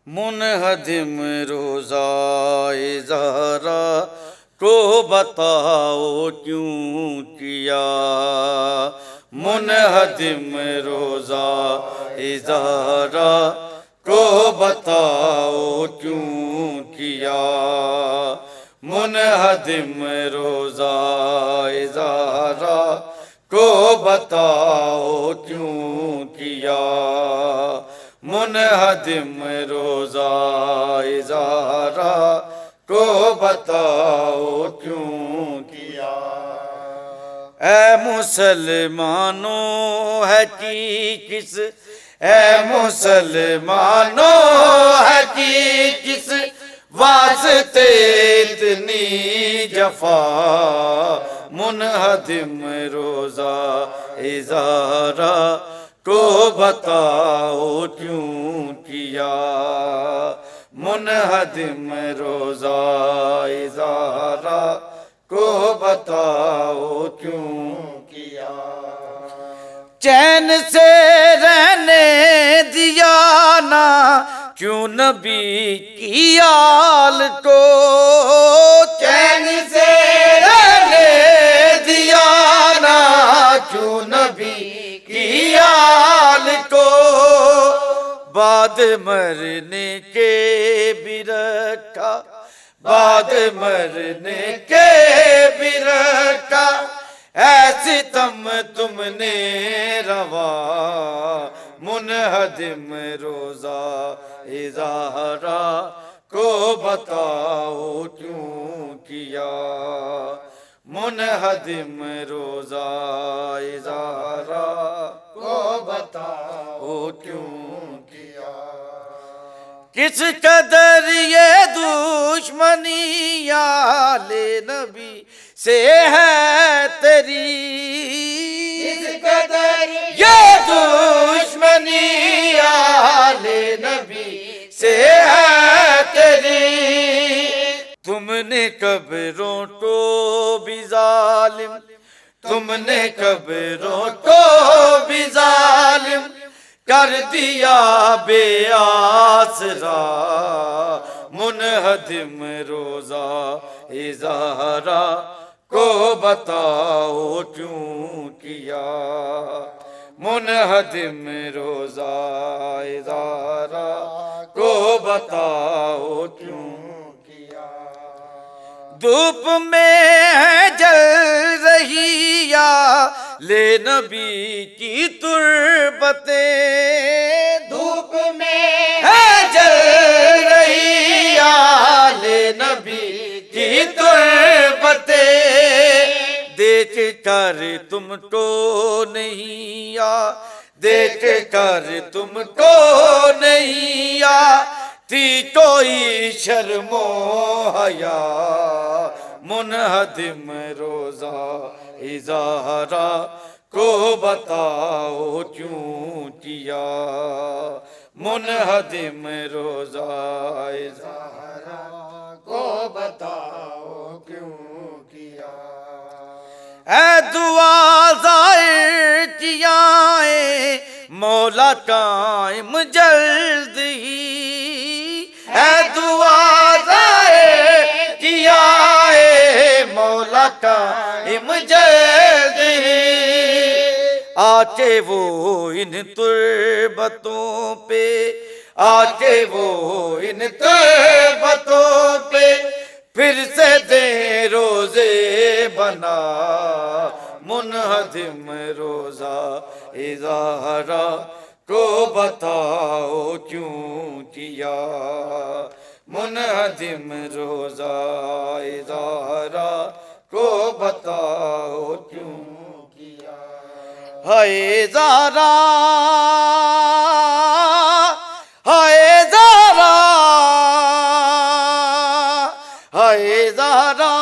منہدم روزہ زہرا کو بتاؤ کیوں کیا، منہدم روزہ زہرا کو بتاؤ کیوں کیا، منہدم روزہ زہرا کو بتاؤ کیوں کیا، منہدم روزہ زہرا کو بتاؤ کیوں کیا۔ اے مسلمانوں ہے کی کس، اے مسلمانوں ہے کی کس واسطے اتنی جفا، منہدم روزہ زہرا کو بتاؤ کیوں کیا، منہدم روزہ زہرا کو بتاؤ کیوں کیا۔ چین سے رہنے دیا نہ کیوں نبی کی آل کو، چین سے رہنے دیا نہ کیوں نبی کی آل کو، بعد مرنے کے بھی رکھا، بعد مرنے کے بھی رکھا، ایسی تم نے روا، منہدم روزہ زہرا کو بتاؤ کیوں کیا، منہدم روزہ زہرا کو بتاؤ کیوں کیا۔ کس قدر یہ دشمنی آل نبی سے ہے تیری، کس قدر یہ دشمنی آل نبی سے ہے تیری، تم نے قبروں کو بھی ظالم، تم نے قبروں کو بھی ظالم کر دیا بے آسرا، منہدم روزہ زہرا کو بتاؤ کیوں کیا، منہدم روزہ زہرا کو بتاؤ کیوں کیا۔ دھوپ میں ہے جل رہی آل نبی کی تربتیں، دھوپ میں ہے جل رہی آل نبی کی تربتیں، دیکھ کر تم کو نہیں دیکھ کر تم کو نہیں تھی کوئی شرم و حیا، منہدم روزہ زہرا کو بتاؤ کیوں کیا، منہدم روزہ زہرا کو بتاؤ کیوں کیا۔ اے دعا ظاہر کیا ہے مولا قائم جلد ہی، اے دعا ظاہر کیا ہے مولا قائم جلد ہی، آ کے وہ ان تربتوں پہ، آ کے وہ ان تربتوں پہ پھر سے دے روزے بنا، منہدم روزہ زہرا کو بتاؤ کیوں کیا، منہدم روزہ زہرا کو بتاؤ کیوں کیا۔ ہائے زہرا، ہائے زہرا، ہائے زہرا